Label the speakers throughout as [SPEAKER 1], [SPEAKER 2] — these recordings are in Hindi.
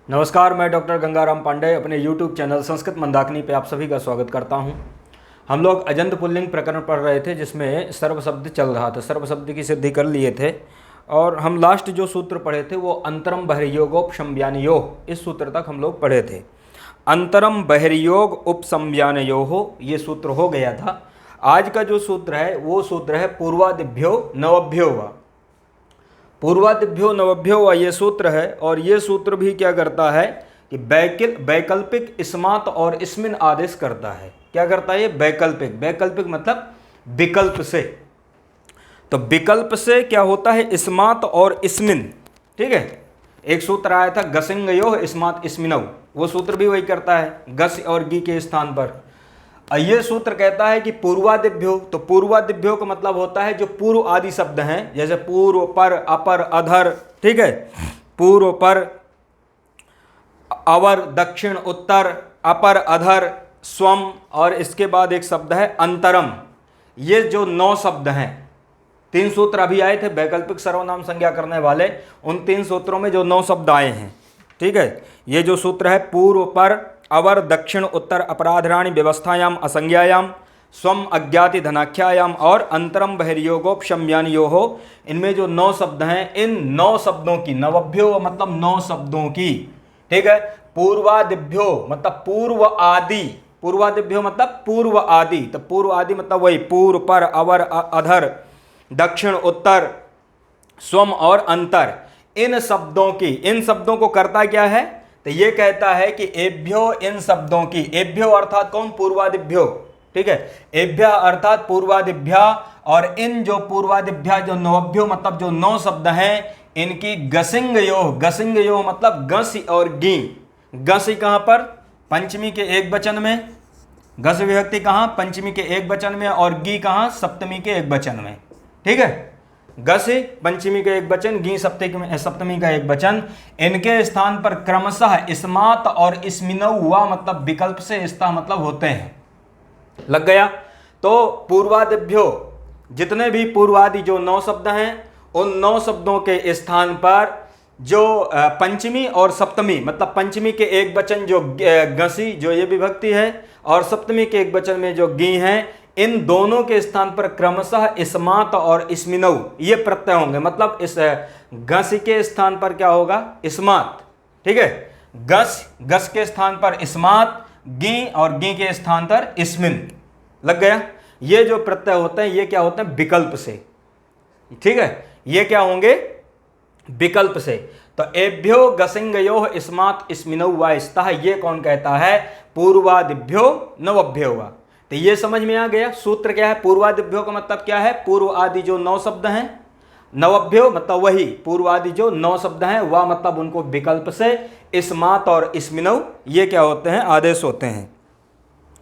[SPEAKER 1] नमस्कार, मैं डॉक्टर गंगाराम पांडे अपने YouTube चैनल संस्कृत मंदाकिनी पे आप सभी का स्वागत करता हूं। हम लोग अजंत पुल्लिंग प्रकरण पढ़ रहे थे जिसमें सर्व शब्द चल रहा था। सर्व शब्द की सिद्धि कर लिए थे और हम लास्ट जो सूत्र पढ़े थे वो अंतरम बहिर्योगोपसंज्ञानयोः, इस सूत्र तक हम लोग पढ़े थे। अंतरम बहिर्योग उपसंज्ञानयोः ये सूत्र हो गया था। आज का जो सूत्र है वो सूत्र है पूर्वादिभ्यो नवभ्यो वा। पूर्वादिभ्यो नवभ्यो व ये सूत्र है और ये सूत्र भी क्या करता है कि वैकल्पिक इस्मात और इस्मिन आदेश करता है। क्या करता है ये? वैकल्पिक। वैकल्पिक मतलब विकल्प से। तो विकल्प से क्या होता है? इस्मात और इस्मिन। ठीक है, एक सूत्र आया था गसिंगयोः इस्मात इस्मिनौ, वो सूत्र भी वही करता है, गस और गी के स्थान पर। ये सूत्र कहता है कि पूर्वादिभ्यो, तो पूर्वादिभ्यो का मतलब होता है जो पूर्व आदि शब्द हैं, जैसे पूर्व, पर, अपर, अधर। ठीक है, पूर्व, पर, अवर, दक्षिण, उत्तर, अपर, अधर, स्वम और इसके बाद एक शब्द है अंतरम। ये जो 9 शब्द हैं, 3 सूत्र अभी आए थे वैकल्पिक सर्वनाम संज्ञा करने वाले, उन 3 सूत्रों में जो 9 शब्द आए हैं। ठीक है, ये जो सूत्र है पूर्व, पर, अवर, दक्षिण, उत्तर, अपराधराणि व्यवस्थायाम असंज्ञायाम, स्वम अज्ञाति धनाख्यायाम और अंतरम बहिर्योगोपशम्यानयोः, इनमें जो 9 शब्द हैं, इन 9 शब्दों की, नवभ्यो मतलब 9 शब्दों की, ठीक है, पूर्वादिभ्यो मतलब पूर्व आदि, पूर्वादिभ्यो मतलब पूर्व आदि, तो पूर्व आदि मतलब वही पूर्व, पर, अवर, अधर, दक्षिण, उत्तर, स्वम और अंतर, इन शब्दों की, इन शब्दों को करता क्या है? तो ये कहता है कि एभ्यो, इन शब्दों की, एभ्यो अर्थात कौन? पूर्वादिभ्यो। ठीक है, एभ्य अर्थात पूर्वादिभ्या, और इन जो पूर्वादिभ्या जो नवभ्यो मतलब जो 9 शब्द हैं, इनकी गसिंगयोः, गसिंगयोः मतलब गस और गी। गस कहां पर? पंचमी के एक वचन में। गस विभक्ति कहां? पंचमी के एक वचन में। और गी कहां? सप्तमी के एक वचन में। ठीक है, गस पंचमी का एक वचन, गी सप्तमी का एक वचन। इनके स्थान पर क्रमशः इस्मात और इस्मिनौ वा मतलब विकल्प से स्था मतलब होते हैं। लग गया? तो पूर्वादिभ्यो, जितने भी पूर्वादि जो 9 शब्द हैं, उन 9 शब्दों के स्थान पर जो पंचमी और सप्तमी मतलब पंचमी के एक वचन जो गसी, जो ये विभक्ति है, और सप्तमी के एक वचन में जो गी हैं, इन दोनों के स्थान पर क्रमशः इस्मात और इस्मिनौ ये प्रत्यय होंगे। मतलब इस गस के स्थान पर क्या होगा? इस्मात। ठीक है, गस के स्थान पर इस्मात, गी और गी के स्थान पर इस्मिन। लग गया? ये जो प्रत्यय होते हैं ये क्या होते हैं? विकल्प से। ठीक है, ये क्या होंगे? विकल्प से। तो एभ्यो गसिंगयोः इस्मात इस्मिनौ वा स्तः, ये कौन कहता है? पूर्वादिभ्यो नवभ्यो वा। तो ये समझ में आ गया सूत्र क्या है? पूर्वादिभ्यो का मतलब क्या है? पूर्व आदि जो 9 शब्द हैं। नवभ्यो मतलब वही पूर्व आदि जो 9 शब्द हैं, वा मतलब उनको विकल्प से इस्मात और इस्मिनौ ये क्या होते हैं? आदेश होते हैं।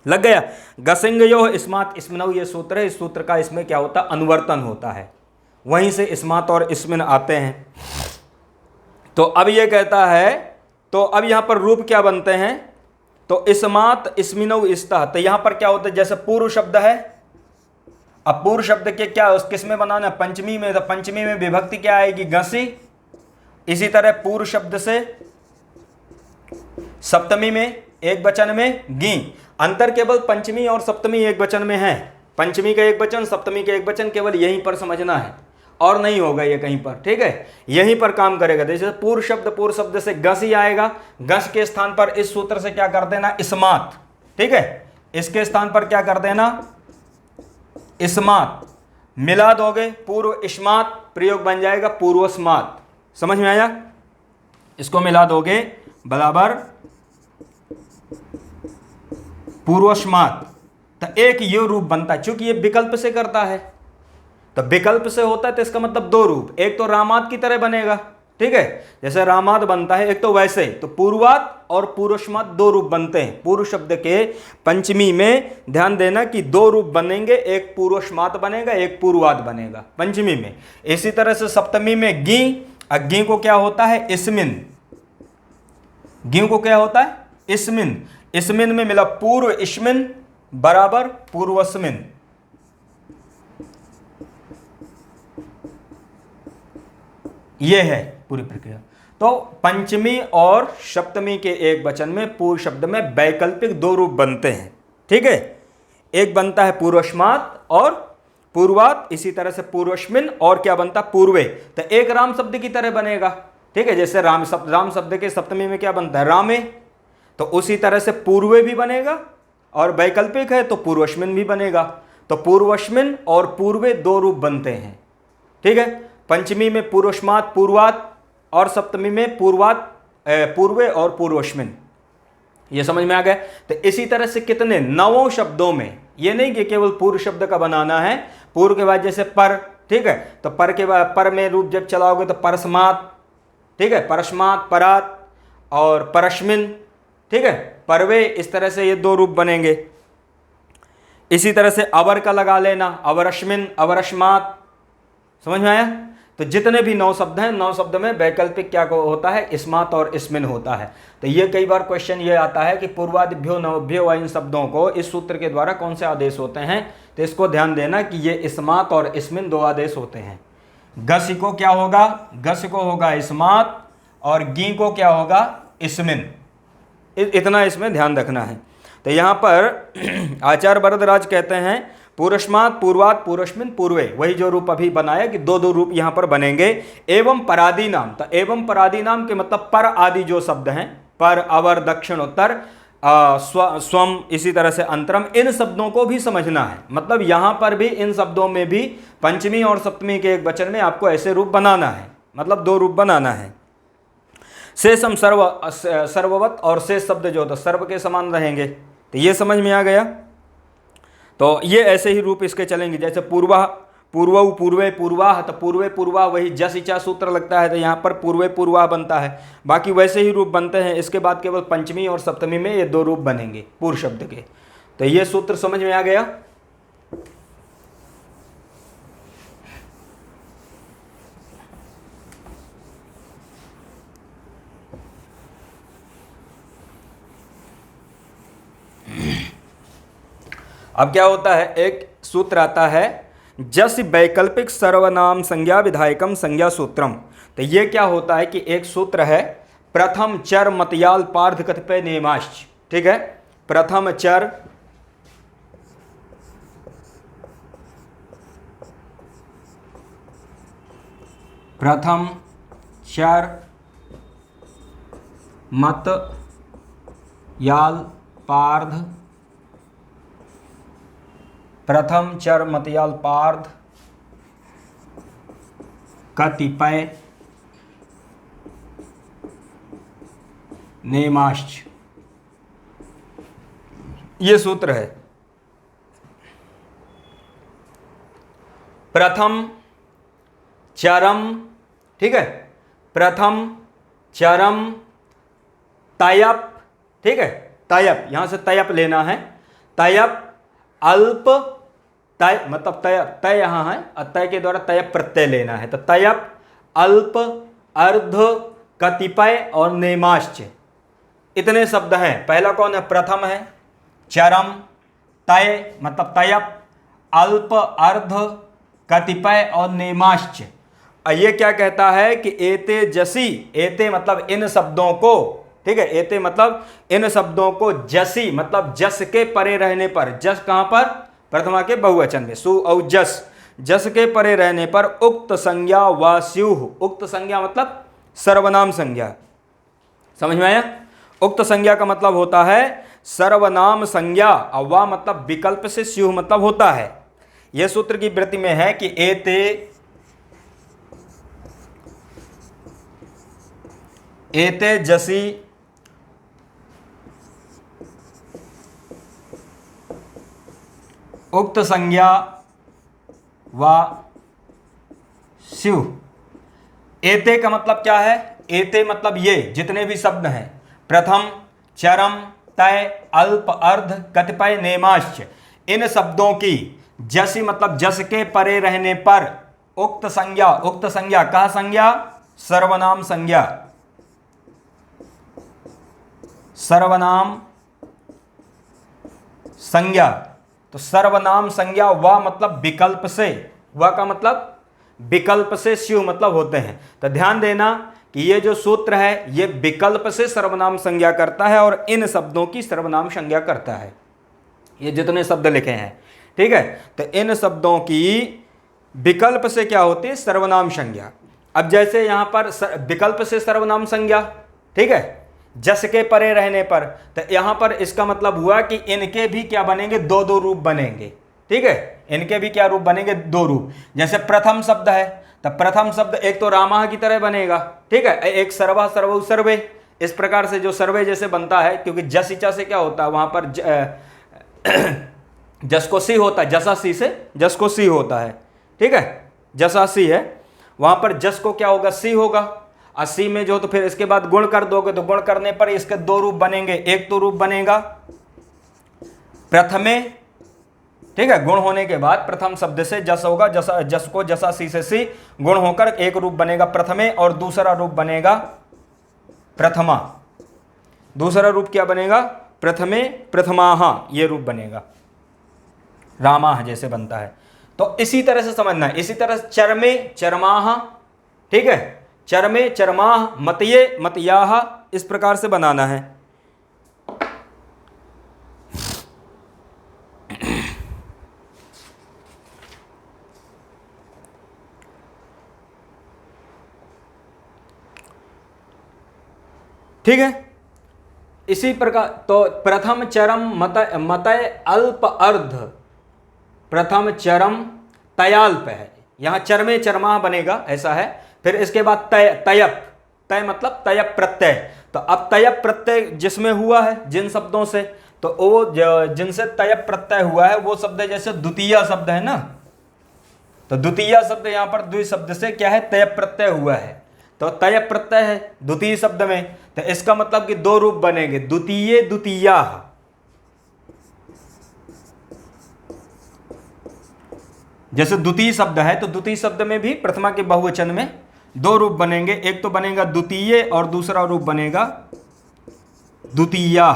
[SPEAKER 1] लग गया? गसिंगयोः इस्मात इस्मिनौ ये सूत्र है। इस सूत्र का इसमें क्या होता है? अनुवर्तन होता है, वहीं से इस्मात और इस्मिन आते हैं। तो अब ये कहता है, तो अब यहां पर रूप क्या बनते हैं? तो इस्मात इस्मिनौ स्तः, तो यहां पर क्या होता है? जैसे पूर्व शब्द है, अब पूर्व शब्द के क्या किस में बनाना? पंचमी में। तो पंचमी में विभक्ति क्या आएगी? गसी। इसी तरह पूर्व शब्द से सप्तमी में एक वचन में गी। अंतर केवल पंचमी और सप्तमी एक वचन में है। पंचमी का एक वचन, सप्तमी का एक वचन, केवल यहीं पर समझना है और नहीं होगा ये कहीं पर। ठीक है, यहीं पर काम करेगा। जैसे पूर्व शब्द से गस ही आएगा, गस के स्थान पर इस सूत्र से क्या कर देना? इस्मात। ठीक है, इसके स्थान पर क्या कर देना? इस्मात। मिला दोगे पूर्व इस्मात, प्रयोग बन जाएगा पूर्वस्मात। समझ में आया? इसको मिला दोगे बराबर पूर्वस्मात, तो एक ये रूप बनता है। चूंकि ये विकल्प से करता है, तो विकल्प से होता है तो इसका मतलब 2 रूप, एक तो रामाद की तरह बनेगा। ठीक है, जैसे रामाद बनता है, एक तो वैसे, तो पूर्वाद और पूर्वस्माद 2 रूप बनते हैं। पूर्व शब्द के पंचमी में ध्यान देना कि 2 रूप बनेंगे, एक पूर्वस्माद बनेगा, एक पूर्वाद बनेगा पंचमी में। इसी तरह से सप्तमी में गी, गी को क्या होता है? इस्मिन। गी को क्या होता है? इस्मिन। इस्मिन में मिला पूर्व इस्मिन बराबर पूर्वस्मिन। ये है पूरी प्रक्रिया। तो तो पंचमी और सप्तमी के एक वचन में पूर्व शब्द में वैकल्पिक दो रूप बनते हैं। ठीक है, एक बनता है पूर्वस्मात् और पूर्वात्, इसी तरह से पूर्वस्मिन् और क्या बनता पूर्वे, तो एक राम शब्द की तरह बनेगा। ठीक है, जैसे राम शब्द के सप्तमी में क्या बनता है रामे, तो उसी तरह से पूर्वे भी बनेगा और वैकल्पिक है तो पूर्वस्मिन् भी बनेगा। तो पूर्वस्मिन् और पूर्वे दो रूप बनते हैं। ठीक है, पंचमी में पूर्वस्मात् पूर्वात् और सप्तमी में पूर्वे और पूर्वस्मिन्। ये समझ में आ गया। तो इसी तरह से कितने 9 शब्दों में, ये नहीं कि केवल पूर्व शब्द का बनाना है, पूर्व के बाद जैसे पर, ठीक है, तो पर के बाद पर में रूप जब चलाओगे तो परस्मात्, ठीक है, परस्मात् परात् और परस्मिन्, ठीक है, परवे, इस तरह से ये दो रूप बनेंगे। इसी तरह से अवर का लगा लेना, अवरस्मिन् अवरस्मात्, समझ में आया। तो जितने भी 9 शब्द हैं, 9 शब्द में वैकल्पिक क्या होता है इस्मात् और इस्मिन् होता है। तो ये कई बार क्वेश्चन ये आता है कि पूर्वादिभ्यो नवभ्यो व इन शब्दों को इस सूत्र के द्वारा कौन से आदेश होते हैं, तो इसको ध्यान देना कि ये इस्मात् और इस्मिन् 2 आदेश होते हैं। गस को क्या होगा, गस को होगा इस्मात् और गी को क्या होगा इस्मिन्, इतना इसमें ध्यान रखना है। तो यहाँ पर आचार्य वरदराज कहते हैं पूर्वस्मात् पूर्वात् पूर्वस्मिन् पूर्वे, वही जो रूप अभी बनाया कि दो रूप यहाँ पर बनेंगे। एवं परादि नाम, तो एवं परादि नाम के मतलब पर आदि जो शब्द हैं, पर अवर दक्षिण उत्तर स्वम, इसी तरह से अंतरम, इन शब्दों को भी समझना है। मतलब यहाँ पर भी इन शब्दों में भी पंचमी और सप्तमी के एक वचन में आपको ऐसे रूप बनाना है, मतलब 2 रूप बनाना है। शेषम सर्ववत, और शेष शब्द जो होता सर्व के समान रहेंगे। तो ये समझ में आ गया। तो ये ऐसे ही रूप इसके चलेंगे, जैसे पूर्वा पूर्वौ पूर्वे पूर्वाह, तो पूर्वे पूर्वा वही जस इचा सूत्र लगता है, तो यहाँ पर पूर्वे पूर्वा बनता है। बाकी वैसे ही रूप बनते हैं। इसके बाद केवल पंचमी और सप्तमी में ये 2 रूप बनेंगे पूर्व शब्द के। तो ये सूत्र समझ में आ गया। अब क्या होता है, एक सूत्र आता है जस वैकल्पिक सर्वनाम संज्ञा विधायकम संज्ञा सूत्रम। तो ये क्या होता है कि एक सूत्र है प्रथम चर मतयाल पार्थ कतिपय नियमाश्च। ठीक है, प्रथम चर मत याल पार्थ, प्रथम चर मतयाल पार्थ कतिपय नेमाश्च, ये सूत्र है। प्रथम चरम, ठीक है, प्रथम चरम तयप, ठीक है, तयप, यहां से तयप लेना है। तयप अल्प, तय मतलब तय यहां है, तय के द्वारा तयप प्रत्यय लेना है। तो तयप अल्प अर्ध कतिपय और नेमाश्च, इतने शब्द हैं। पहला कौन है, प्रथम है, चरम, तय मतलब तयप, अल्प अर्ध कतिपय और नेमाश्च। ये क्या कहता है कि एते जसी, एते मतलब इन शब्दों को, ठीक है, एते मतलब इन शब्दों को, जसी मतलब जस के परे रहने पर, जस कहां पर, प्रथमा के बहुवचन में, सु औ जस, जस के परे रहने पर उक्त संज्ञा व स्युः, उक्त संज्ञा मतलब सर्वनाम संज्ञा। समझ में आया। उक्त संज्ञा का मतलब होता है सर्वनाम संज्ञा, और वा मतलब विकल्प से, स्युः मतलब होता है। यह सूत्र की वृत्ति में है कि एते जसी उक्त संज्ञा व स्युः। एते का मतलब क्या है, एते मतलब ये जितने भी शब्द हैं, प्रथम चरम तय अल्प अर्ध कतिपय नेमाश्च, इन शब्दों की जसी मतलब जस के परे रहने पर उक्त संज्ञा, उक्त संज्ञा कहा संज्ञा, सर्वनाम संज्ञा, सर्वनाम संज्ञा। तो सर्वनाम संज्ञा व मतलब विकल्प से, व का मतलब विकल्प से, स्युः मतलब होते हैं। तो ध्यान देना कि ये जो सूत्र है ये विकल्प से सर्वनाम संज्ञा करता है और इन शब्दों की सर्वनाम संज्ञा करता है। ये जितने शब्द लिखे हैं, ठीक है, तो इन शब्दों की विकल्प से क्या होती है, सर्वनाम संज्ञा। अब जैसे यहां पर विकल्प से सर्वनाम संज्ञा, ठीक है, जस के परे रहने पर, तो यहां पर इसका मतलब हुआ कि इनके भी क्या बनेंगे, दो दो रूप बनेंगे, ठीक है, इनके भी क्या रूप बनेंगे, दो रूप। जैसे प्रथम शब्द है, तो प्रथम शब्द एक तो रामा की तरह बनेगा, ठीक है, एक सर्वा सर्वौ सर्वे, इस प्रकार से जो सर्वे जैसे बनता है, क्योंकि जस इचा से क्या होता है वहां पर जस को सी होता है, जसा सी से जस को सी होता है, ठीक है, जसा सी है, वहां पर जस को क्या होगा, सी होगा, 80 में जो, तो फिर इसके बाद गुण कर दोगे तो गुण करने पर इसके दो रूप बनेंगे। एक तो रूप बनेगा प्रथमे, ठीक है, गुण होने के बाद प्रथम शब्द से जस होगा, जस को जसा सी से सी गुण होकर एक रूप बनेगा प्रथमे, और दूसरा रूप बनेगा प्रथमा। दूसरा रूप क्या बनेगा, प्रथमे प्रथमाहा, ये रूप बनेगा, रामा जैसे बनता है। तो इसी तरह से समझना है। इसी तरह चरमे चरमाहा, ठीक है, चरमे चरमाह, मतये मतयाहा, इस प्रकार से बनाना है। ठीक है, इसी प्रकार तो प्रथम चरम मतय अल्प अर्ध, प्रथम चरम तयाल्प है, यहां चरमे चरमाह बनेगा, ऐसा है। फिर इसके बाद तय तयप, तय मतलब तयप प्रत्यय, तो अब तयप प्रत्यय जिसमें हुआ है जिन शब्दों से, तो वो जिनसे तयप प्रत्यय हुआ है वो शब्द जैसे द्वितीय शब्द है ना, तो द्वितीय शब्द यहां पर द्वि शब्द से क्या है, तयप प्रत्यय हुआ है, तो तयप प्रत्यय है द्वितीय शब्द में, तो इसका मतलब कि दो रूप बनेंगे, द्वितीय द्वितीया। जैसे द्वितीय शब्द है तो द्वितीय शब्द में भी प्रथमा के बहुवचन में दो रूप बनेंगे, एक तो बनेगा द्वितीय और दूसरा रूप बनेगा द्वितीया।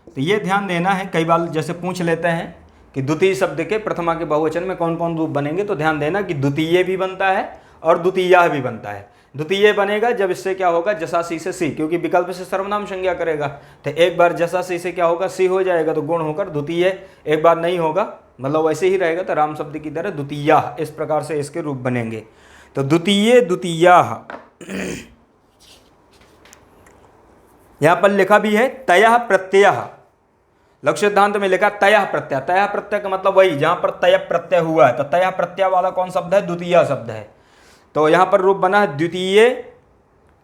[SPEAKER 1] तो ये ध्यान देना है, कई बार जैसे पूछ लेते हैं कि द्वितीय शब्द के प्रथमा के बहुवचन में कौन कौन रूप बनेंगे, तो ध्यान देना कि द्वितीय भी बनता है और द्वितीया भी बनता है। द्वितीय बनेगा जब इससे क्या होगा, जसा सी से सी, क्योंकि विकल्प से सर्वनाम संज्ञा करेगा, तो एक बार जसा सी से क्या होगा, सी हो जाएगा तो गुण होकर द्वितीय, एक बार नहीं होगा, मतलब वैसे ही रहेगा, तो राम शब्द की तरह द्वितीया, इस प्रकार से इसके रूप बनेंगे। तो द्वितीय द्वितीया, यहां पर लिखा भी है तयः प्रत्यय, लक्ष्य सिद्धांत में लिखा तयः प्रत्यय। तयः प्रत्यय का मतलब वही जहां पर तय प्रत्यय हुआ है, तो तयः प्रत्यय वाला कौन शब्द है, द्वितीय शब्द है। तो यहां पर रूप बना है द्वितीय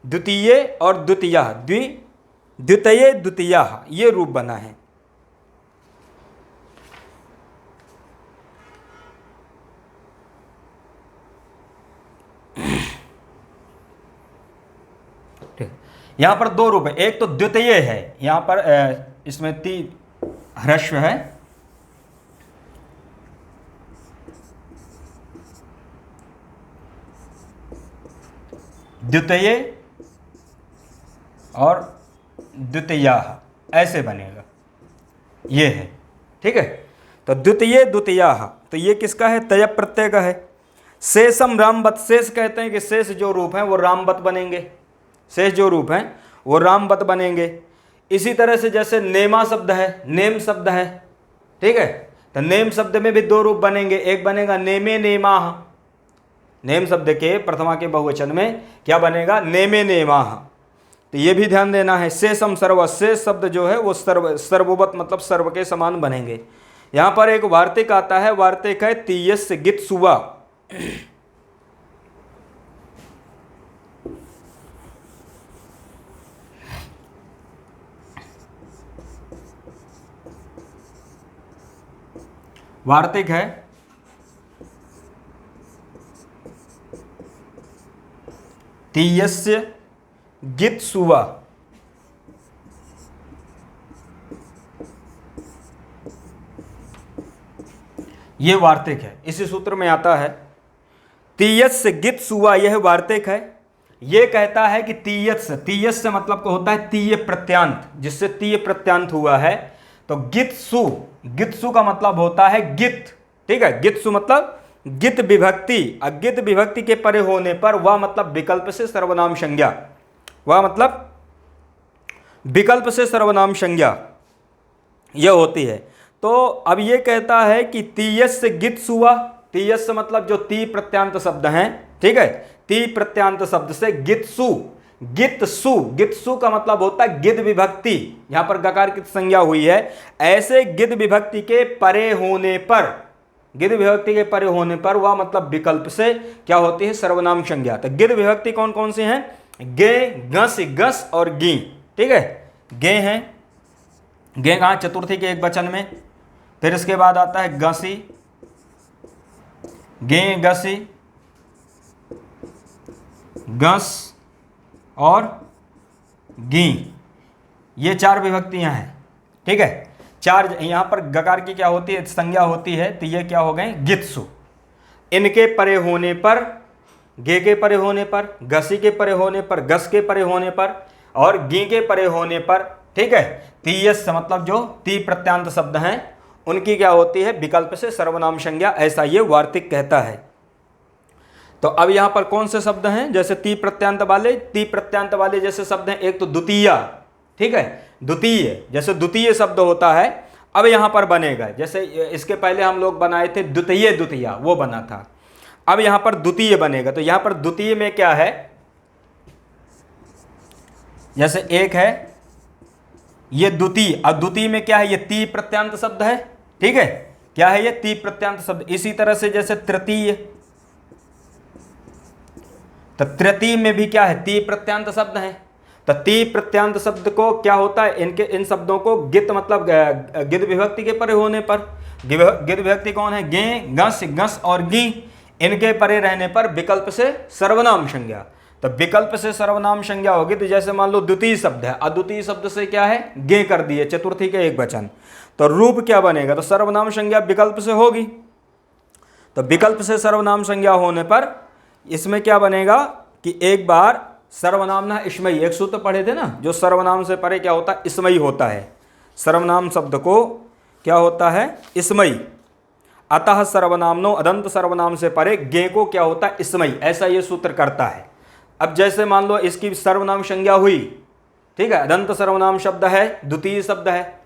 [SPEAKER 1] द्वितीय और द्वितीय, द्वितीय द्वितीय, ये रूप बना है। यहां पर दो रूप है, एक तो द्वितीय है, यहां पर इसमें ह्रस्व है, द्वितीय और द्वितीया, ऐसे बनेगा, ये है, ठीक है। तो द्वितीय द्वितीया, तो ये किसका है, तय प्रत्यय का है। शेषम रामवत, शेष कहते हैं कि शेष जो रूप हैं वो रामवत बनेंगे, शेष जो रूप हैं वो रामवत बनेंगे। इसी तरह से जैसे नेमा शब्द है, नेम शब्द है, ठीक है, तो नेम शब्द में भी दो रूप बनेंगे, एक बनेगा नेमे नेमाह, नेम शब्द के प्रथमा के बहुवचन में क्या बनेगा, नेमे नेमाह, तो ये भी ध्यान देना है। शेषम सर्व, शेष शब्द जो है वो सर्ववत मतलब सर्व के समान बनेंगे। यहां पर एक वार्तिक आता है, वार्तिक है तीयस्य गित सुवा, वार्तिक है तीयस्य गित सुवा, ये वार्तिक है, इसी सूत्र में आता है तीयस्य गित सुवा, यह वार्तिक है। ये कहता है कि तीयस्य, तीयस्य मतलब को होता है तीय प्रत्यांत, जिससे तीय प्रत्यांत हुआ है, तो गित्सु, गित्सु का मतलब होता है गित, ठीक है, गित्सु मतलब गित विभक्ति, अगित विभक्ति के परे होने पर वह मतलब विकल्प से सर्वनाम संज्ञा, वह मतलब विकल्प से सर्वनाम संज्ञा यह होती है। तो अब ये कहता है कि तीयस्य गित्स हुआ, तीयस्य मतलब जो ती प्रत्यांत शब्द हैं, ठीक है, ती प्रत्यांत शब्द से गित्सु, गित्सु, गित्सु का मतलब होता है गिद विभक्ति, यहां पर गकार की संज्ञा हुई है। ऐसे गिद विभक्ति के परे होने पर, गिद विभक्ति के परे होने पर वह मतलब विकल्प से क्या होती है, सर्वनाम संज्ञा। तो गिद विभक्ति कौन कौन सी हैं, गे, गस, गस और गी, ठीक है। गे हैं, गे कहाँ, चतुर्थी के एक वचन में। फिर इसके बाद आता है गसी, गे, गसी, गस और गी, ये चार विभक्तियां हैं, ठीक है। चार, यहां पर गकार की क्या होती है, संज्ञा होती है, तो ये क्या हो गए, गित्सु। इनके परे होने पर, गे के परे होने पर, गसी के परे होने पर, गस के परे होने पर और गी के परे होने पर, ठीक है। तीयस मतलब जो ती प्रत्यांत शब्द हैं उनकी क्या होती है, विकल्प से सर्वनाम संज्ञा, ऐसा ये वार्तिक कहता है। तो अब यहां पर कौन से शब्द हैं, जैसे ती प्रत्यांत वाले, ती प्रत्यांत वाले जैसे शब्द हैं, एक तो द्वितीय, ठीक है, द्वितीय, जैसे द्वितीय शब्द होता है, अब यहां पर बनेगा, जैसे इसके पहले हम लोग बनाए थे द्वितीय, द्वितीय वो बना था, अब यहां पर द्वितीय बनेगा। तो यहां पर द्वितीय में क्या है, जैसे एक है ये द्वितीय, अब द्वितीय में क्या है, ये ती प्रत्यांत शब्द है, ठीक है, क्या है ये, ती प्रत्यांत शब्द। इसी तरह से जैसे तृतीय, तो तृतीय में भी क्या है, ती प्रत्यांत शब्द है। तो ती प्रत्यांत शब्द को क्या होता है, इनके इन शब्दों को गित मतलब गिद विभक्ति के परे होने पर, गिद विभक्ति कौन है, गे, गस, गस और गी, इनके परे रहने पर विकल्प से सर्वनाम संज्ञा। तो विकल्प से सर्वनाम संज्ञा होगी, तो जैसे मान लो द्वितीय शब्द है, अद्वितीय शब्द से क्या है, गे कर दिए, चतुर्थी के एक वचन, तो रूप क्या बनेगा, तो सर्वनाम संज्ञा विकल्प से होगी। तो विकल्प से सर्वनाम संज्ञा होने पर इसमें क्या बनेगा कि एक बार सर्वनाम ना इसमयी, एक सूत्र पढ़े थे ना, जो सर्वनाम से परे क्या होता है, इसमयी होता है, सर्वनाम शब्द को क्या होता है, इसमयी। अतः सर्वनामनो अदंत सर्वनाम से परे गे को क्या होता है, इसमयी, ऐसा ये सूत्र करता है। अब जैसे मान लो इसकी सर्वनाम संज्ञा हुई, ठीक है, अदंत सर्वनाम शब्द है, द्वितीय शब्द है,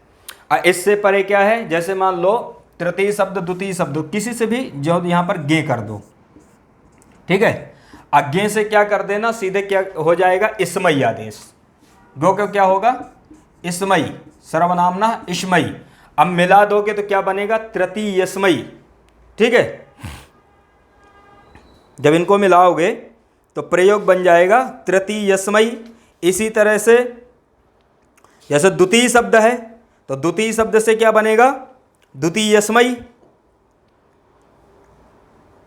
[SPEAKER 1] इससे परे क्या है, जैसे मान लो तृतीय शब्द, द्वितीय शब्द, किसी से भी जो यहां पर गे कर दो, ठीक है, गे से क्या कर देना, सीधे क्या हो जाएगा, इसमयी आदेश, गो को क्या होगा, इसमयी, सर्वनाम ना इसमयी। अब मिला दोगे तो क्या बनेगा, तृतीयस्मयी, ठीक है। जब इनको मिलाओगे तो प्रयोग बन जाएगा तृतीयस्मयी। इसी तरह से जैसे द्वितीय शब्द है, तो द्वितीय शब्द से क्या बनेगा, द्वितीयस्मयी,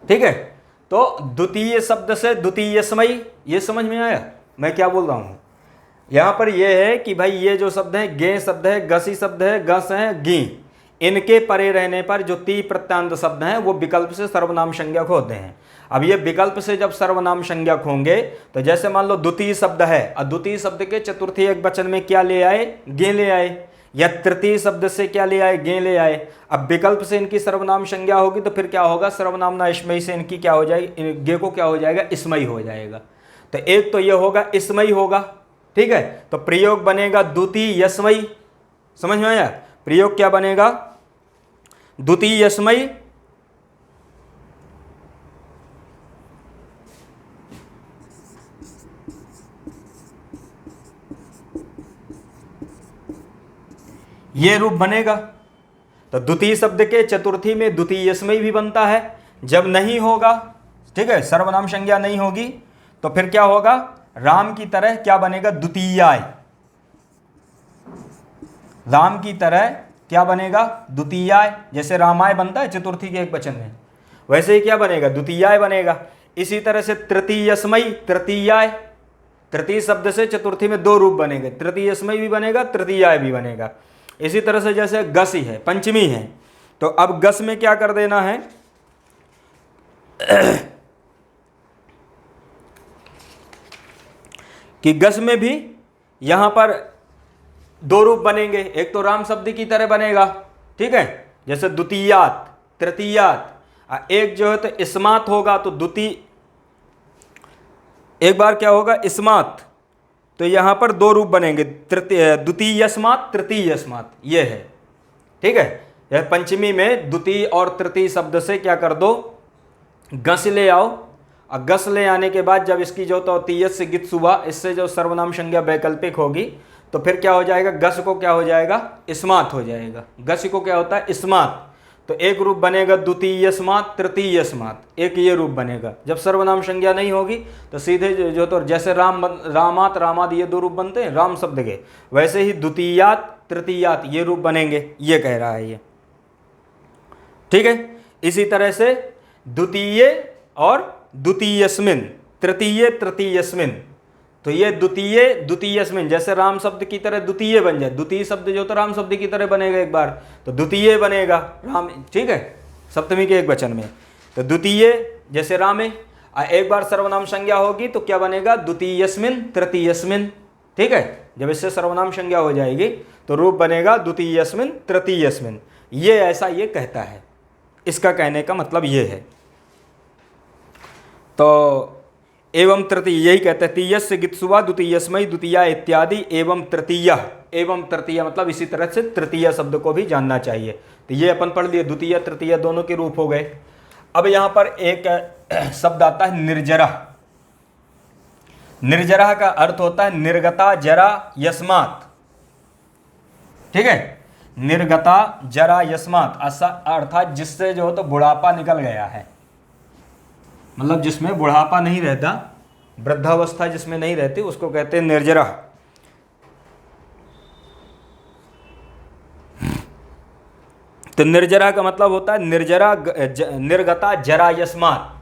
[SPEAKER 1] ठीक है। तो द्वितीय शब्द से द्वितीयस्मयी, ये समझ में आया मैं क्या बोल रहा हूं। यहां पर यह है कि भाई ये जो शब्द है, गे शब्द है, गसी शब्द है, गस है, गी, इनके परे रहने पर जो ती प्रत्यांत शब्द हैं वो विकल्प से सर्वनाम संज्ञक होते हैं। अब ये विकल्प से जब सर्वनाम संज्ञक होंगे, तो जैसे मान लो द्वितीय शब्द है, द्वितीय शब्द के चतुर्थी एक वचन में क्या ले आए, गे ले आए, या तृतीय शब्द से क्या ले आए, गे ले आए। अब विकल्प से इनकी सर्वनाम संज्ञा होगी तो फिर क्या होगा, सर्वनाम ना इसमयी से इनकी क्या हो जाएगी, गे को क्या हो जाएगा, इसमयी हो जाएगा। तो एक तो ये होगा इसमयी होगा, ठीक है। तो प्रयोग बनेगा द्वितीयस्मयी, समझ में आया, प्रयोग क्या बनेगा, द्वितीयस्मयी। ये रूप बनेगा। तो द्वितीय शब्द के चतुर्थी में द्वितीयस्मयी भी बनता है। जब नहीं होगा, ठीक है, सर्वनाम संज्ञा नहीं होगी, तो फिर क्या होगा, राम की तरह क्या बनेगा, द्वितीयाय, राम की तरह क्या बनेगा, द्वितीयाय। जैसे रामाय बनता है चतुर्थी के एक वचन में, वैसे ही क्या बनेगा, द्वितीयाय बनेगा। इसी तरह से तृतीयस्मयी, तृतीयाय, तृतीय शब्द से चतुर्थी में दो रूप बनेंगे, तृतीयस्मयी भी बनेगा, तृतीयाय भी बनेगा। इसी तरह से जैसे गसी है, पंचमी है, तो अब गस में क्या कर देना है, कि गस में भी यहां पर दो रूप बनेंगे, एक तो राम शब्द की तरह बनेगा, ठीक है, जैसे द्वितीयात, तृतीयात, एक जो है तो इस्मात होगा, तो द्वितीय एक बार क्या होगा, इस्मात, तो यहाँ पर दो रूप बनेंगे, तृतीय द्वितीयस्मात् तृतीयस्मात्, ये है। ठीक है, यह पंचमी में द्वितीय और तृतीय शब्द से क्या कर दो, गस ले आओ। और गस ले आने के बाद जब इसकी जो तो तीयत से गित सुबह, इससे जो सर्वनाम संज्ञा वैकल्पिक होगी, तो फिर क्या हो जाएगा, गस को क्या हो जाएगा, इस्मात हो जाएगा। गस को क्या होता है, इस्मात। तो एक रूप बनेगा द्वितीयस्मात् तृतीयस्मात्, एक ये रूप बनेगा। जब सर्वनाम संज्ञा नहीं होगी तो सीधे जो तो जैसे रामात रामाद ये दो रूप बनते हैं राम शब्द के, वैसे ही द्वितीयात तृतीयात ये रूप बनेंगे, ये कह रहा है ये। ठीक है, इसी तरह से द्वितीय और द्वितीयस्मिन, तृतीय तृतीयस्मिन, तो ये द्वितीय द्वितीयस्मिन, जैसे राम शब्द की तरह द्वितीय बन जाए, द्वितीय शब्द जो तो राम शब्द की तरह बनेगा एक बार, तो द्वितीय बनेगा राम। ठीक है, सप्तमी के एक वचन में, तो द्वितीय जैसे राम है। एक बार सर्वनाम संज्ञा होगी तो क्या बनेगा, द्वितीयस्मिन तृतीयस्मिन। ठीक है, जब इससे सर्वनाम संज्ञा हो जाएगी तो रूप बनेगा द्वितीयस्मिन तृतीयस्मिन। ये ऐसा ये कहता है, इसका कहने का मतलब ये है। तो एवं तृतीय, यही कहते हैं तीयस्य गित्सुवा द्वितीयस्मै द्वितीया इत्यादि एवं तृतीय। एवं तृतीय मतलब इसी तरह से तृतीय शब्द को भी जानना चाहिए। तो ये अपन पढ़ लिए, द्वितीय तृतीय दोनों के रूप हो गए। अब यहाँ पर एक शब्द आता है निर्जरा। निर्जरा का अर्थ होता है निर्गता जरा यस्मात्। ठीक है, निर्गता जरा यस्मात् अर्थात जिससे जो तो बुढ़ापा निकल गया है, मतलब जिसमें बुढ़ापा नहीं रहता, वृद्धावस्था जिसमें नहीं रहती, उसको कहते हैं निर्जरा। तो निर्जरा का मतलब होता है निर्जरा निर्गता जरा यस्मात्।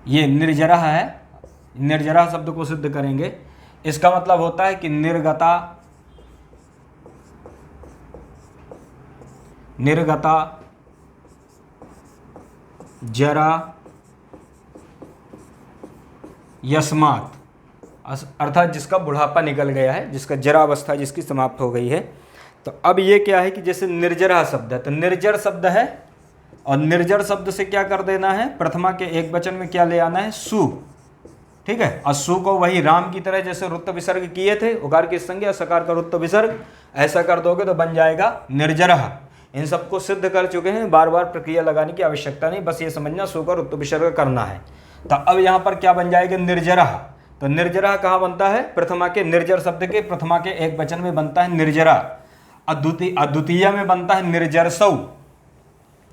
[SPEAKER 1] ये निर्जरा है, निर्जरा शब्द को सिद्ध करेंगे। इसका मतलब होता है कि निर्गता जरा यस्मात्, अर्थात जिसका बुढ़ापा निकल गया है, जिसका जरावस्था जिसकी समाप्त हो गई है। तो अब ये क्या है कि जैसे निर्जरा शब्द है, तो निर्जर शब्द है, और निर्जर शब्द से क्या कर देना है, प्रथमा के एक वचन में क्या ले आना है, सु। ठीक है, और सु को वही राम की तरह जैसे रुत्त विसर्ग किए थे, उकार की संज्ञा सकार का रुत्त विसर्ग, ऐसा कर दोगे तो बन जाएगा निर्जरः। इन सबको सिद्ध कर चुके हैं, बार बार प्रक्रिया लगाने की आवश्यकता नहीं, बस ये समझना सु का रुत्त विसर्ग करना है। तो अब यहाँ पर क्या बन जाएगा, निर्जरः। तो निर्जरः कहाँ बनता है, प्रथमा के निर्जर शब्द के प्रथमा के एक वचन में बनता है निर्जरा। द्वितीय में बनता है निर्जरसौ।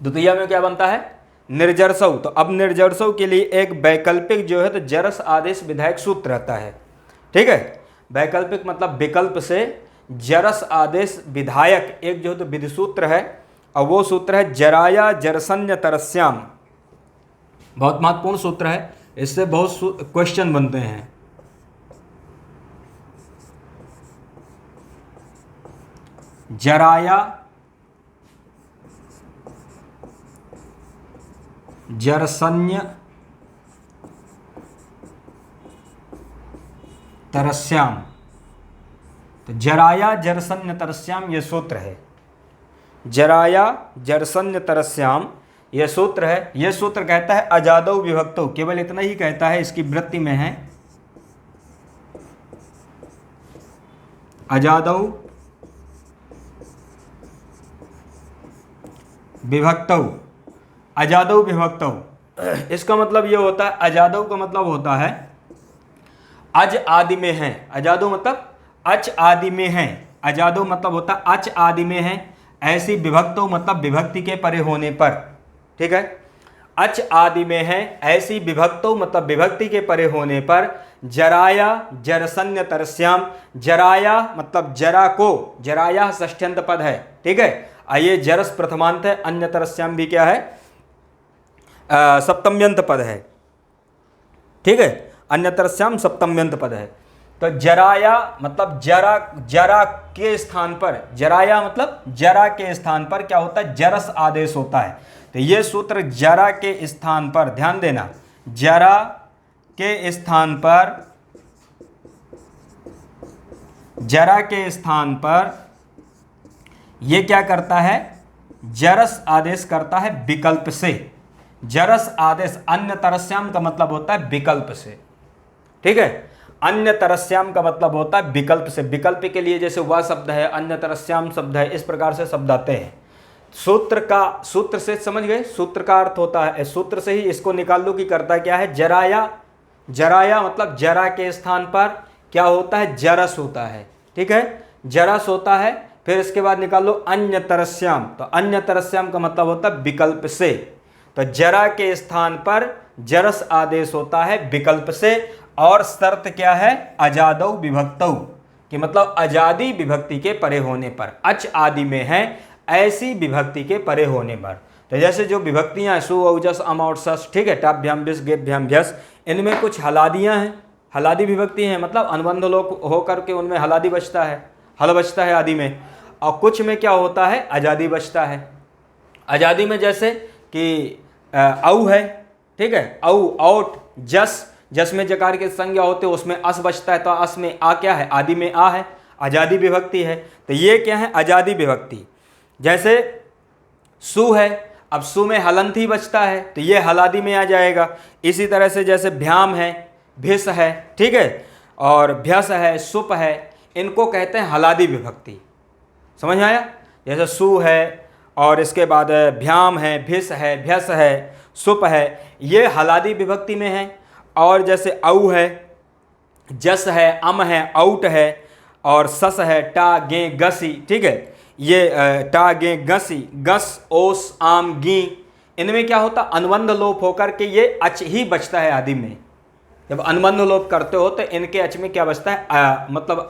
[SPEAKER 1] द्वितीय में क्या बनता है, निर्जरसौ। तो अब निर्जरसौ के लिए एक वैकल्पिक जो है तो जरस आदेश विधायक सूत्र रहता है। ठीक है, वैकल्पिक मतलब विकल्प से जरस आदेश विधायक एक जो है तो विधि सूत्र है, और वो सूत्र है जराया जरसन्य तरस्याम। बहुत महत्वपूर्ण सूत्र है, इससे बहुत क्वेश्चन बनते हैं। जराया जरसन्य तरस्याम। तो जराया जरसन्य तरस्याम ये सूत्र है, जराया जरसन्य तरस्याम ये सूत्र है। ये सूत्र कहता है अजादौ विभक्तौ, केवल इतना ही कहता है, इसकी वृत्ति में है अजादौ विभक्तौ। अजादौ विभक्तौ, इसका मतलब ये होता है, अजादौ का मतलब होता है अज आदि में है। अजादौ मतलब अच आदि में है, अजादौ मतलब होता है अच आदि में है। ऐसी विभक्तौ मतलब विभक्ति के परे होने पर। ठीक है, अच आदि में है, ऐसी विभक्तौ मतलब विभक्ति के परे होने पर। जराया जरसन्य तरस्याम, जराया मतलब जरा को, जराया षष्ठ्यंत पद है। ठीक है, आइए जरस प्रथमांत है, अन्य तरस्याम भी क्या है, सप्तम्यंत पद है। ठीक है, अन्य तरस्याम सप्तम्यंत पद है। तो जराया मतलब जरा, जरा के स्थान पर, जराया मतलब जरा के स्थान पर क्या होता है, जरस आदेश होता है। तो ये सूत्र जरा के स्थान पर, ध्यान देना, जरा के स्थान पर, जरा के स्थान पर ये क्या करता है, जरस आदेश करता है विकल्प से। जरस आदेश, अन्य तरस्याम का मतलब होता है विकल्प से, ठीक है। अन्य तरस्याम का मतलब होता है विकल्प से, विकल्प के लिए जैसे वह शब्द है, अन्य तरस्याम शब्द है, इस प्रकार से शब्द आते हैं। सूत्र से समझ गए, सूत्र का अर्थ होता है, सूत्र से ही इसको निकाल लो कि करता क्या है, जराया, जराया मतलब जरा के स्थान पर क्या होता है, जरस होता है, ठीक है, जरस होता है। फिर इसके बाद निकाल लो अन्य तरस्याम, तो अन्य तरस्याम का मतलब होता है विकल्प से, तो जरा के स्थान पर जरस आदेश होता है विकल्प से। और शर्त क्या है, अजादौ विभक्तौ, कि मतलब अजादी विभक्ति के परे होने पर, अच आदि में है ऐसी विभक्ति के परे होने पर। तो जैसे जो विभक्तियां हैं सु औजस अम और सस, ठीक है, टाभ्याम विस गेभ्याम भ्यस, इनमें कुछ हलादियां हैं, हलादी विभक्ति हैं, मतलब अनुबंध लोप होकर के उनमें हलादी बचता है, हल बचता है आदि में। और कुछ में क्या होता है, आजादी बचता है। आजादी में जैसे कि औ है, ठीक है, औ, औट, जस, जस में जकार के संज्ञा होते उसमें अस बचता है, तो अस में आ क्या है, आदि में आ है, आजादी विभक्ति है। तो ये क्या है, आजादी विभक्ति। जैसे सु है, अब सु में हलंत ही बचता है, तो ये हलादी में आ जाएगा। इसी तरह से जैसे भ्याम है, भिस है, ठीक है, और भ्यस है, सुप है, इनको कहते हैं हलादी विभक्ति। समझ में आया, जैसे सु है और इसके बाद भ्याम है, भिस है, भ्यस है, सुप है, ये हलादी विभक्ति में है। और जैसे औ है, जस है, अम है, औट है, और सस है, टा गे गसी, ठीक है, ये टा गे गसी, गस, ओस, आम, गी, इनमें क्या होता, अनुबंध लोप होकर के ये अच ही बचता है आदि में। जब अनुबंध लोप करते हो तो इनके अच में क्या बचता है, मतलब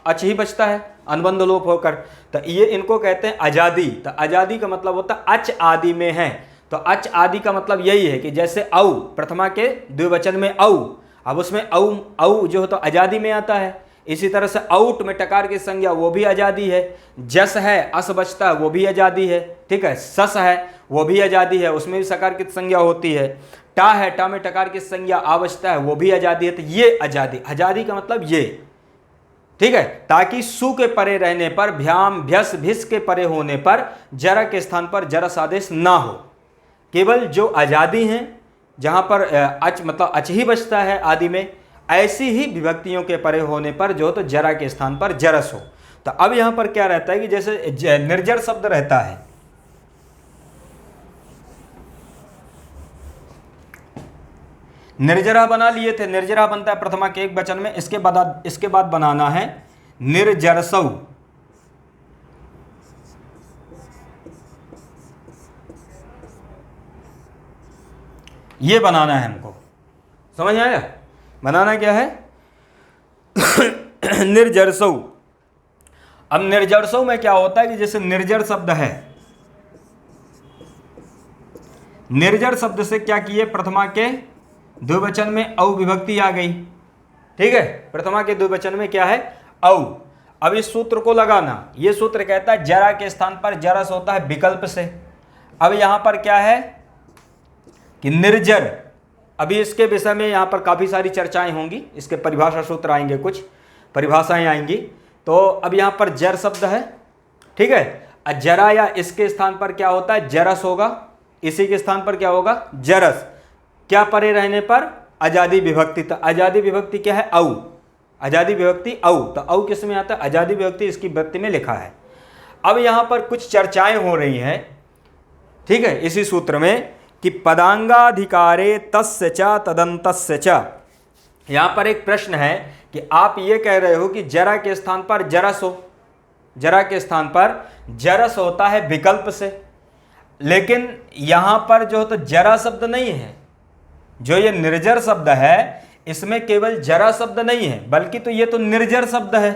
[SPEAKER 1] अच ही बचता है अनुबंध लोप होकर, तो ये इनको कहते हैं आजादी। तो आजादी का मतलब होता है अच आदि में है। तो अच आदि का मतलब यही है कि जैसे औ प्रथमा के द्विवचन में औ, अब उसमें औ जो तो आजादी में आता है। इसी तरह से औट में टकार की संज्ञा वो भी आजादी है। जस है, अस बचता है, वो भी आजादी है, ठीक है। सस है, वो भी आजादी है, उसमें भी सकार की संज्ञा होती है। टा है, टा में टकार की संज्ञा आ बचता है, वो भी आजादी है। तो ये आजादी, आजादी का मतलब ये, ठीक है, ताकि सु के परे रहने पर, भ्याम भ्यस भिस के परे होने पर जरा के स्थान पर जरस आदेश ना हो। केवल जो आजादी हैं जहां पर अच मतलब अच ही बचता है आदि में, ऐसी ही विभक्तियों के परे होने पर जो तो जरा के स्थान पर जरस हो। तो अब यहां पर क्या रहता है कि जैसे निर्जर शब्द रहता है, निर्जरा बना लिए थे, निर्जरा बनता है प्रथमा के एक वचन में, इसके बाद बनाना है निर्जरसौ। ये बनाना है हमको, समझ आया, बनाना क्या है निर्जरसौ। अब निर्जरसौ में क्या होता है कि जैसे निर्जर शब्द है, निर्जर शब्द से क्या किए, प्रथमा के द्विवचन में औ विभक्ति आ गई, ठीक है, प्रथमा के द्विवचन में क्या है, औ। अब इस सूत्र को लगाना, ये सूत्र कहता है जरा के स्थान पर जरस होता है विकल्प से। अब यहां पर क्या है कि निर्जर, अभी इसके विषय में यहाँ पर काफ़ी सारी चर्चाएं होंगी, इसके परिभाषा सूत्र आएंगे, कुछ परिभाषाएं आएंगी। तो अब यहाँ पर जर शब्द है, ठीक है, जरा या इसके स्थान पर क्या होता है, जरस होगा, इसी के स्थान पर क्या होगा, जरस, क्या परे रहने पर, आजादी विभक्ति। तो आजादी विभक्ति क्या है, औ, आजादी विभक्ति औ। तो औ किस में आता है, आजादी विभक्ति इसकी विभक्ति में लिखा है। अब यहाँ पर कुछ चर्चाएं हो रही हैं, ठीक है, इसी सूत्र में कि पदांगाधिकारे तस्य च तदंतस्य च। यहां पर एक प्रश्न है कि आप ये कह रहे हो कि जरा के स्थान पर जरस हो, जरा के स्थान पर जरस होता है विकल्प से, लेकिन यहां पर जो तो जरा शब्द नहीं है, जो ये निर्जर शब्द है इसमें केवल जरा शब्द नहीं है, बल्कि तो ये तो निर्जर शब्द है।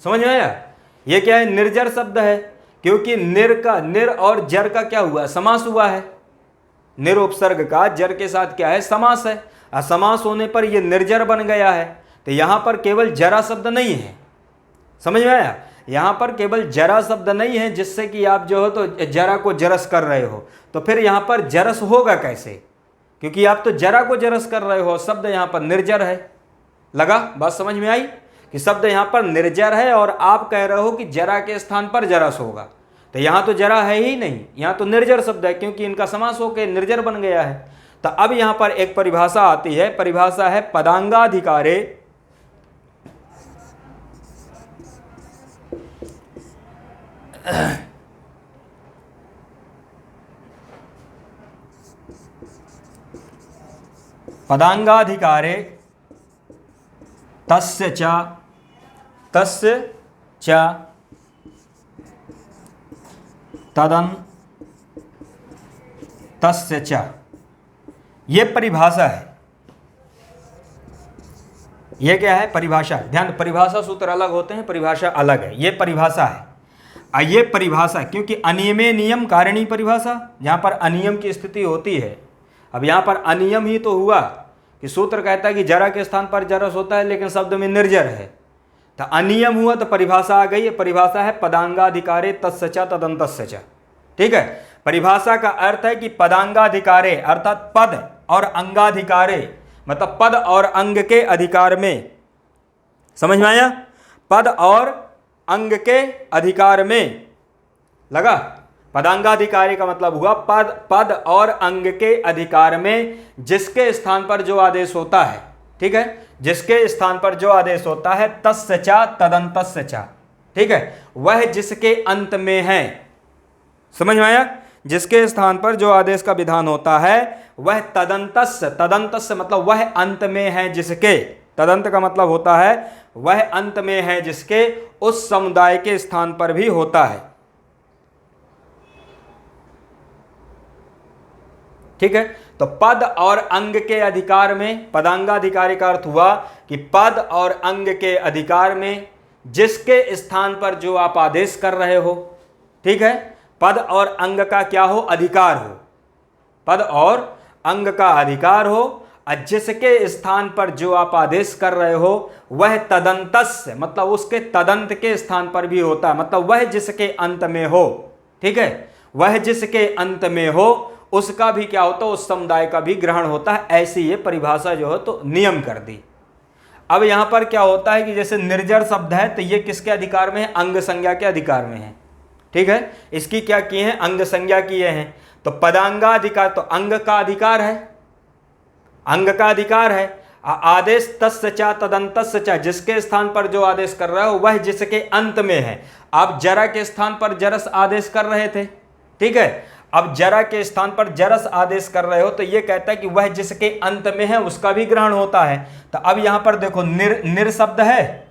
[SPEAKER 1] समझ में आया, ये क्या है, निर्जर शब्द है, क्योंकि निर और जर का क्या हुआ, समास हुआ है। निर उपसर्ग का जर के साथ क्या है, समास है, असमास होने पर यह निर्जर बन गया है। तो यहां पर केवल जरा शब्द नहीं है, समझ में आया, यहां पर केवल जरा शब्द नहीं है जिससे कि आप जो हो तो जरा को जरस कर रहे हो। तो फिर यहां पर जरस होगा कैसे, क्योंकि आप तो जरा को जरस कर रहे हो, शब्द यहां पर निर्जर है। लगा, बात समझ में आई कि शब्द यहां पर निर्जर है और आप कह रहे हो कि जरा के स्थान पर जरस होगा। तो यहाँ तो जरा है ही नहीं, यहाँ तो निर्जर शब्द है, क्योंकि इनका समास होकर निर्जर बन गया है। तो अब यहाँ पर एक परिभाषा आती है, परिभाषा है पदांगाधिकारे पदांगाधिकारे तस्य च तस्य च, ये परिभाषा है। ये क्या है? परिभाषा। ध्यान, परिभाषा सूत्र अलग होते हैं, परिभाषा अलग है। ये परिभाषा है। ये परिभाषा, क्योंकि अनियमे नियम कारिणी परिभाषा, जहाँ पर अनियम की स्थिति होती है। अब यहाँ पर अनियम ही तो हुआ कि सूत्र कहता है कि जरा के स्थान पर जरस होता है, लेकिन शब्द में निर्जर है। तो अनियम हुआ तो परिभाषा आ गई। परिभाषा है पदांगाधिकारे तस्य च तदन्तस्य च। ठीक है, परिभाषा का अर्थ है कि पदांगाधिकारे अर्थात पद और अंगाधिकारे, मतलब पद और अंग के अधिकार में। समझ में आया? पद और अंग के अधिकार में लगा। पदांगाधिकारी का मतलब हुआ पद और अंग के अधिकार में जिसके स्थान पर जो आदेश होता है। ठीक है, जिसके स्थान पर जो आदेश होता है, तस्य च तदन्तस्य च। ठीक है, वह जिसके अंत में है। समझ में आया? जिसके स्थान पर जो आदेश का विधान होता है वह तदन्तस्य, तदन्तस्य मतलब वह अंत में है जिसके, तदंत का मतलब होता है वह अंत में है जिसके, उस समुदाय के स्थान पर भी होता है। ठीक है, तो पद और अंग के अधिकार में, पदांगाधिकारी का अर्थ हुआ कि पद और अंग के अधिकार में जिसके स्थान पर जो आप आदेश कर रहे हो। ठीक है, पद और अंग का क्या हो? अधिकार हो। पद और अंग का अधिकार हो, और जिसके स्थान पर जो आप आदेश कर रहे हो वह तदन्तस्य मतलब उसके तदंत के स्थान पर भी होता है, मतलब वह जिसके अंत में हो। ठीक है, वह जिसके अंत में हो उसका भी क्या होता है? उस समुदाय का भी ग्रहण होता है। ऐसी ये परिभाषा जो है तो नियम कर दी। अब यहां पर क्या होता है कि जैसे निर्जर शब्द है तो ये किसके अधिकार में है? अंग संज्ञा के अधिकार में है। ठीक है, इसकी क्या किए हैं? अंग संज्ञा किए हैं। तो पदांगाधिकार तो अंग का अधिकार है, अंग का अधिकार है। आदेश तस्य च तदन्तस्य च, जिसके स्थान पर जो आदेश कर रहा हो वह जिसके अंत में है। आप जरा के स्थान पर जरस आदेश कर रहे थे। ठीक है, अब जरा के स्थान पर जरस आदेश कर रहे हो तो ये कहता है कि वह जिसके अंत में है उसका भी ग्रहण होता है। तो अब यहां पर देखो निर शब्द है,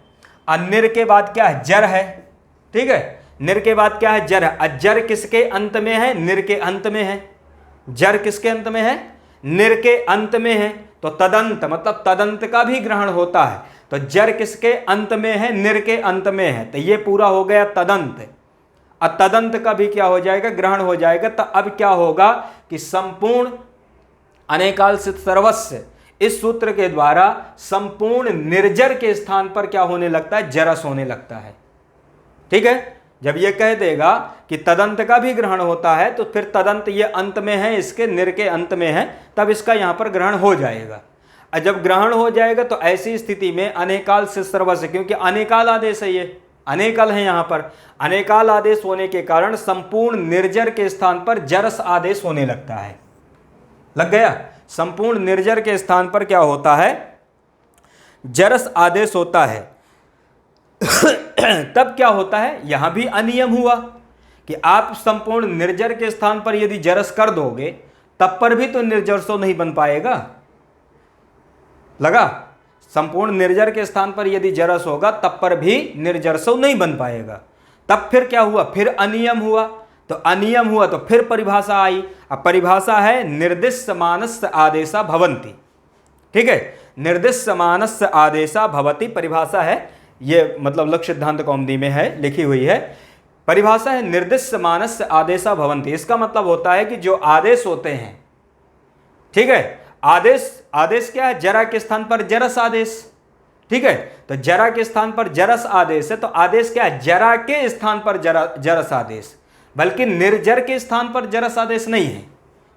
[SPEAKER 1] और निर के बाद क्या है? जर है। ठीक है, निर के बाद क्या है? जर है। जर किसके अंत में है? निर के अंत में है। जर किसके अंत में है? निर के अंत में है। तो तदंत मतलब तदंत का भी ग्रहण होता है। तो जर किसके अंत में है? निर के अंत में है। तो ये पूरा हो गया तदंत। अब तदंत का भी क्या हो जाएगा? ग्रहण हो जाएगा। तो अब क्या होगा कि संपूर्ण अनेकालसित सर्वस्व, इस सूत्र के द्वारा संपूर्ण निर्जर के स्थान पर क्या होने लगता है? जरस होने लगता है। ठीक है, जब ये कह देगा कि तदंत का भी ग्रहण होता है तो फिर तदंत ये अंत में है, इसके निर के अंत में है, तब इसका यहां पर ग्रहण हो जाएगा। और जब ग्रहण हो जाएगा तो ऐसी स्थिति में अनेकाल से सर्वस्व, क्योंकि अनेकाल आदेश है, ये अनेकल है, यहां पर अनेकाल आदेश होने के कारण संपूर्ण निर्जर के स्थान पर जरस आदेश होने लगता है। लग गया? संपूर्ण निर्जर के स्थान पर क्या होता है? जरस आदेश होता है। तब क्या होता है? यहां भी अनियम हुआ कि आप संपूर्ण निर्जर के स्थान पर यदि जरस कर दोगे तब पर भी तो निर्जरसो नहीं बन पाएगा। लगा? संपूर्ण निर्जर के स्थान पर यदि जरस होगा तब पर भी निर्जरसो नहीं बन पाएगा। तब फिर क्या हुआ? फिर अनियम हुआ। तो अनियम हुआ तो फिर परिभाषा आई। अब परिभाषा है निर्दिष्ट मानस्य आदेशा भवन्ति। ठीक है, निर्दिष्ट मानस्य आदेशा भवति परिभाषा है, ये मतलब लक्ष्य सिद्धांत कौमुदी में है, लिखी हुई है। परिभाषा है निर्दिष्ट मानस्य आदेशा भवन्ति। इसका मतलब होता है कि जो आदेश होते हैं, ठीक है, आदेश क्या है? जरा के स्थान पर जरस आदेश। ठीक है, तो जरा के स्थान पर जरस आदेश है, तो आदेश क्या है? जरा के स्थान पर जरस आदेश, बल्कि निर्जर के स्थान पर जरस आदेश नहीं है,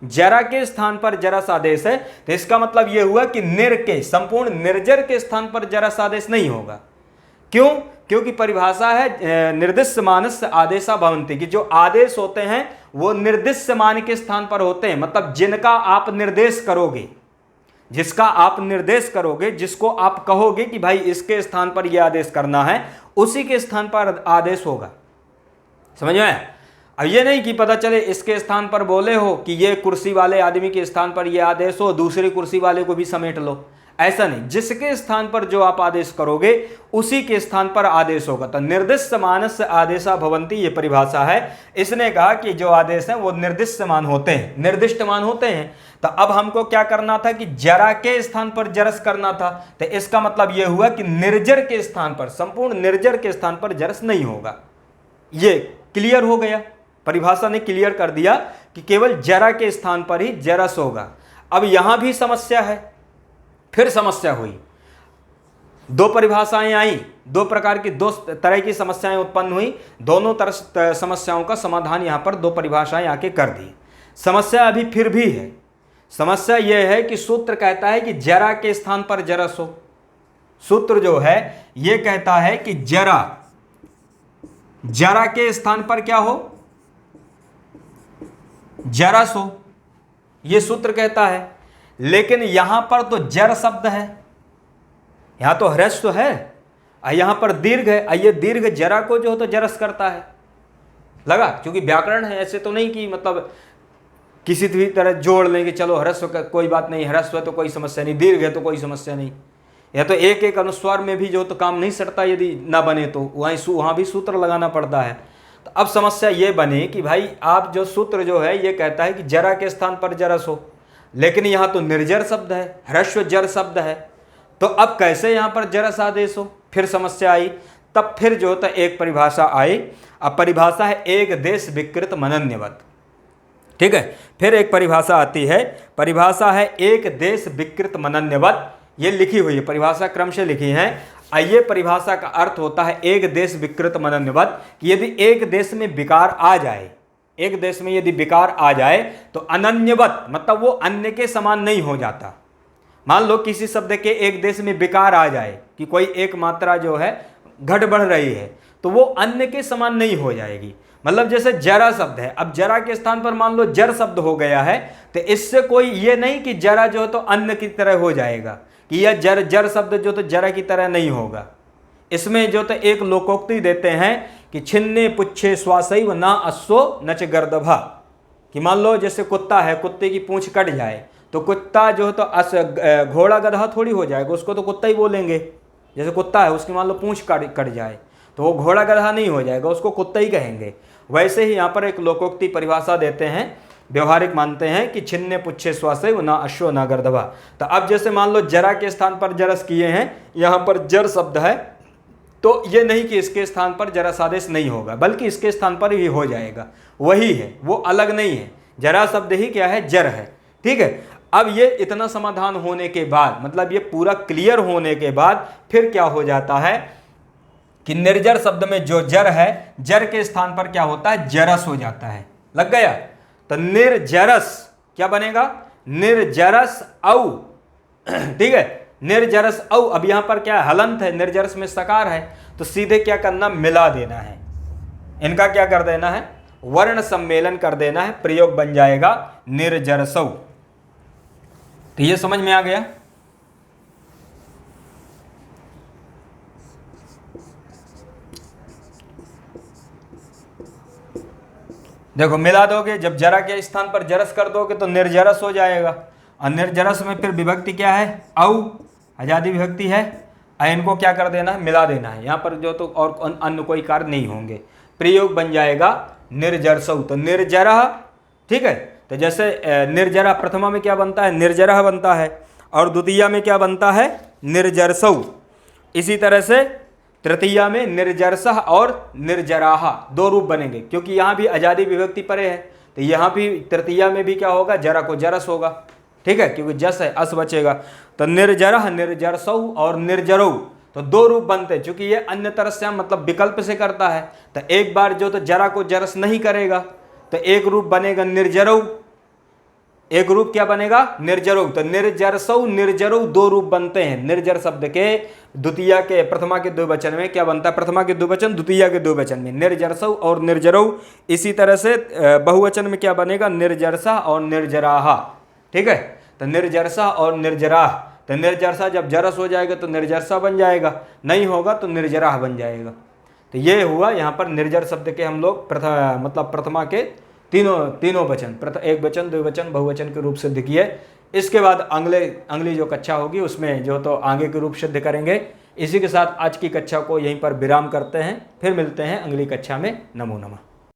[SPEAKER 1] जरा के स्थान पर जरस आदेश है। तो इसका मतलब यह हुआ कि निर के, संपूर्ण निर्जर के स्थान पर जरस आदेश नहीं होगा। क्यों? क्योंकि परिभाषा है निर्दिष्ट मानस्य आदेशा भवन्ति, कि जो आदेश होते हैं वो निर्दिष्ट मान के स्थान पर होते हैं, मतलब जिनका आप निर्देश करोगे, जिसका आप निर्देश करोगे, जिसको आप कहोगे कि भाई इसके स्थान पर यह आदेश करना है, उसी के स्थान पर आदेश होगा। समझ में आया? अब ये नहीं कि पता चले इसके स्थान पर बोले हो कि ये कुर्सी वाले आदमी के स्थान पर ये आदेश हो, दूसरी कुर्सी वाले को भी समेट लो, ऐसा नहीं। जिसके स्थान पर जो आप आदेश करोगे उसी के स्थान पर आदेश होगा। तो निर्दिष्ट मानस्य आदेशा भवन्ति, ये परिभाषा है। इसने कहा कि जो आदेश हैं वो निर्दिष्ट मान होते हैं, निर्दिष्ट मान होते हैं। तो अब हमको क्या करना था कि जरा के स्थान पर जरस करना था। तो इसका मतलब यह हुआ कि निर्जर के स्थान पर, संपूर्ण निर्जर के स्थान पर जरस नहीं होगा। ये क्लियर हो गया, परिभाषा ने क्लियर कर दिया कि केवल जरा के स्थान पर ही जरस होगा। अब यहां भी समस्या है, फिर समस्या हुई, दो परिभाषाएं आई, दो प्रकार की, दो तरह की समस्याएं उत्पन्न हुई। दोनों तरह समस्याओं का समाधान यहां पर दो परिभाषाएं आके कर दी। समस्या अभी फिर भी है। समस्या यह है कि सूत्र कहता है कि जरा के स्थान पर जरस हो। सूत्र जो है यह कहता है कि जरा के स्थान पर क्या हो? जरस हो, यह सूत्र कहता है। लेकिन यहां पर तो जर शब्द है, यहां तो ह्रस्व है, यहां पर दीर्घ है। ये दीर्घ जरा को जो हो तो जरस करता है, लगा? क्योंकि व्याकरण है, ऐसे तो नहीं कि मतलब किसी भी तरह जोड़ लेंगे, चलो ह्रस्व का कोई बात नहीं, ह्रस्व है तो कोई समस्या नहीं, दीर्घ है तो कोई समस्या नहीं। या तो एक एक अनुस्वार में भी जो तो काम नहीं सटता, यदि ना बने तो वहां भी सूत्र लगाना पड़ता है। तो अब समस्या ये बनी कि भाई आप जो सूत्र जो है ये कहता है कि जरा के स्थान पर जरस हो, लेकिन यहां तो निर्जर शब्द है, ह्रस्व जर शब्द है। तो अब कैसे यहां पर जरस आदेश हो? फिर समस्या आई। तब फिर जो होता एक परिभाषा आई। अब परिभाषा है एक देश विकृत मनन्यवत, ठीक है। फिर एक परिभाषा आती है, परिभाषा है एक देश विकृत मनन्यवत। ये लिखी हुई है, परिभाषा क्रम से लिखी है। ये परिभाषा का अर्थ होता है एक देश विकृत मनन्यवत, कि यदि एक देश में विकार आ जाए, एक देश में यदि विकार आ जाए तो अनन्यवत, मतलब वो अन्य के समान नहीं हो जाता। मान लो किसी शब्द के एक देश में विकार आ जाए कि कोई एक मात्रा जो है घट बढ़ रही है, तो वो अन्य के समान नहीं हो जाएगी। मतलब जैसे जरा शब्द है, अब जरा के स्थान पर मान लो जर शब्द हो गया है, तो इससे कोई ये नहीं कि जरा जो तो अन्य की तरह हो जाएगा, कि यह जर शब्द जो तो जरा की तरह नहीं होगा। इसमें जो तो एक लोकोक्ति देते हैं कि छिन्ने पुच्छे स्वासैव ना अश्वो नच गर्दभा, कि मान लो जैसे कुत्ता है, कुत्ते की पूंछ कट जाए तो कुत्ता जो है तो घोड़ा गधा थोड़ी हो जाएगा, उसको तो कुत्ता ही बोलेंगे। जैसे कुत्ता है उसकी मान लो पूंछ कट जाए तो वो घोड़ा गधा नहीं हो जाएगा, उसको कुत्ता ही कहेंगे। वैसे ही यहाँ पर एक लोकोक्ति परिभाषा देते हैं, व्यवहारिक मानते हैं कि छिन्ने पुच्छे स्वासैव ना अश्व ना गर्दभा। तो अब जैसे मान लो जरा के स्थान पर जरस किए हैं, यहाँ पर जर शब्द है, तो ये नहीं कि इसके स्थान पर जरस आदेश नहीं होगा, बल्कि इसके स्थान पर ही हो जाएगा। वही है, वो अलग नहीं है। जरा शब्द ही क्या है? जर है, ठीक है। अब ये इतना समाधान होने के बाद, मतलब ये पूरा क्लियर होने के बाद फिर क्या हो जाता है कि निर्जर शब्द में जो जर है, जर के स्थान पर क्या होता है? जरस हो जाता है। लग गया? तो निर्जरस क्या बनेगा? निर्जरस औ, ठीक है, निर्जरस औ। अब यहां पर क्या है? हलंत है, निर्जरस में सकार है, तो सीधे क्या करना? मिला देना है। इनका क्या कर देना है? वर्ण सम्मेलन कर देना है, प्रयोग बन जाएगा निर्जरसौ। तो ये समझ में आ गया? देखो मिला दोगे, जब जरा के स्थान पर जरस कर दोगे तो निर्जरस हो जाएगा। और निर्जरस में फिर विभक्ति क्या है? औ, आजादी विभक्ति है। इनको क्या कर देना है? मिला देना है। यहाँ पर जो तो और अन्य कोई कार्य नहीं होंगे, प्रयोग बन जाएगा निर्जरसौ। तो निर्जरः, ठीक है। तो जैसे निर्जरा प्रथमा में क्या बनता है? निर्जरः बनता है, और द्वितीया में क्या बनता है? निर्जरसौ। इसी तरह से तृतीया में निर्जरसः और निर्जराः दो रूप बनेंगे, क्योंकि यहाँ भी आजादी विभक्ति परे है, तो यहाँ भी तृतीया में भी क्या होगा? जरा को जरस होगा, ठीक है, क्योंकि जस है, अस बचेगा। तो निर्जरः, निर्जरसौ और निर्जरौ, तो दो रूप बनते हैं। चूंकि ये अन्य तरह से मतलब विकल्प से करता है, तो एक बार जो तो जरा को जरस नहीं करेगा, तो एक रूप बनेगा निर्जरौ, एक रूप क्या बनेगा, निर्जरौ। तो निर्जरसौ निर्जरौ दो रूप बनते हैं। निर्जर शब्द के द्वितीया के प्रथमा के द्विवचन में क्या बनता है, प्रथमा के द्विवचन द्वितीया के द्विवचन में निर्जरसौ और निर्जरौ। इसी तरह से बहुवचन में क्या बनेगा, निर्जरसा और निर्जराहा। ठीक है, तो निर्जरसा और निर्जराह। तो निर्जरसा जब जरस हो जाएगा तो निर्जरसा बन जाएगा, नहीं होगा तो निर्जराह बन जाएगा। तो ये हुआ यहाँ पर निर्जर शब्द के हम लोग मतलब प्रथमा के तीनों वचन, एक वचन द्विवचन बहुवचन के रूप सिद्ध किए। इसके बाद अगली जो कक्षा होगी उसमें जो तो आगे के रूप सिद्ध करेंगे। इसी के साथ आज की कक्षा को यहीं पर विराम करते हैं, फिर मिलते हैं अगली कक्षा में। नमो नमः।